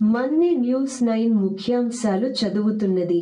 మన్ని news 9 ముఖ్యాంశాలు చదువుతున్నది.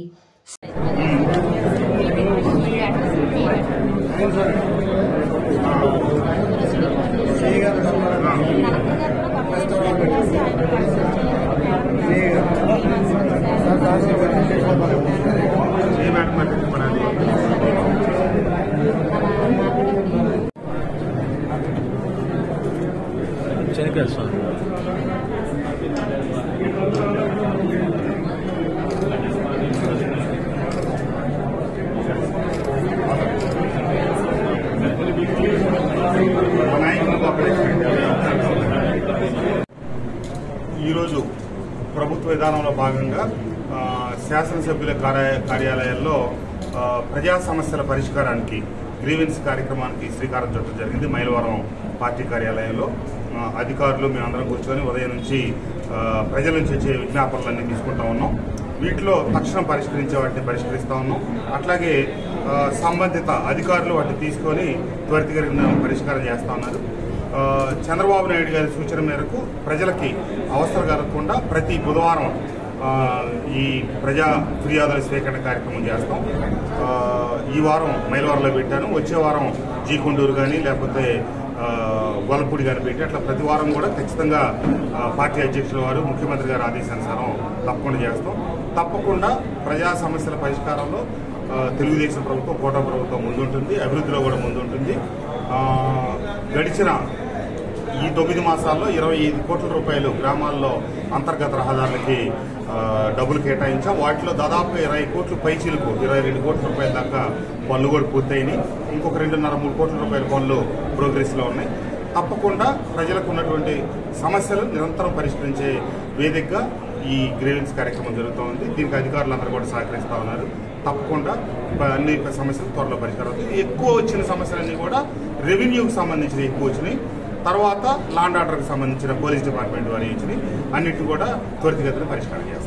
ఈరోజు ప్రభుత్వ విధానంలో భాగంగా శాసనసభ్యుల కార్యాలయాల్లో ప్రజా సమస్యల పరిష్కారానికి గ్రీవెన్స్ కార్యక్రమానికి శ్రీకారం చుట్టడం జరిగింది. మైలవరం పార్టీ కార్యాలయంలో అధికారులు మేమందరం కూర్చొని ఉదయం నుంచి ప్రజల నుంచి వచ్చే విజ్ఞాపనలన్నీ తీసుకుంటా ఉన్నాం. వీటిలో తక్షణం పరిష్కరించే వాటిని పరిష్కరిస్తా ఉన్నాం. అట్లాగే సంబంధిత అధికారులు వాటిని తీసుకొని త్వరితగతిన పరిష్కారం చేస్తా ఉన్నారు. చంద్రబాబు నాయుడు గారి సూచన మేరకు ప్రజలకి అవసరం కలగకుండా ప్రతి బుధవారం ఈ ప్రజా ఫిర్యాదుల స్వీకరణ కార్యక్రమం చేస్తాం. ఈ వారం మైలవరంలో పెట్టాను. వచ్చే వారం జీకొండూరు కానీ లేకపోతే గొల్లపూడి కానీ పెట్టి అట్లా ప్రతి వారం కూడా ఖచ్చితంగా పార్టీ అధ్యక్షుల వారు ముఖ్యమంత్రి గారి ఆదేశానుసారం తప్పకుండా చేస్తాం. తప్పకుండా ప్రజా సమస్యల పరిష్కారంలో తెలుగుదేశం ప్రభుత్వం, కూటమి ప్రభుత్వం ముందుంటుంది. అభివృద్ధిలో కూడా ముందుంటుంది. గడిచిన ఈ 9 మాసాల్లో 25 కోట్ల రూపాయలు గ్రామాల్లో అంతర్గత రహదారులకి డబ్బులు కేటాయించాం. వాటిలో దాదాపు 20 కోట్లు పైచీలకు 22 కోట్ల రూపాయల దాకా పనులు కూడా పూర్తయినాయి. ఇంకొక 2.5-3 కోట్ల రూపాయల పనులు ప్రోగ్రెస్లో ఉన్నాయి. తప్పకుండా ప్రజలకు ఉన్నటువంటి సమస్యలు నిరంతరం పరిష్కరించే వేదికగా ఈ గ్రీవెన్స్ కార్యక్రమం జరుగుతూ ఉంది. దీనికి అధికారులందరూ కూడా సహకరిస్తూ ఉన్నారు. తప్పకుండా అన్ని సమస్యలు త్వరలో పరిష్కారం అవుతుంది. ఎక్కువ వచ్చిన సమస్యలన్నీ కూడా రెవెన్యూకి సంబంధించిన ఎక్కువ వచ్చినాయి. తర్వాత లా అండ్ ఆర్డర్కి సంబంధించిన పోలీస్ డిపార్ట్మెంట్ వారి ఇచ్చినాయి. అన్నిటి కూడా త్వరితగతిన పరిష్కారం చేస్తారు.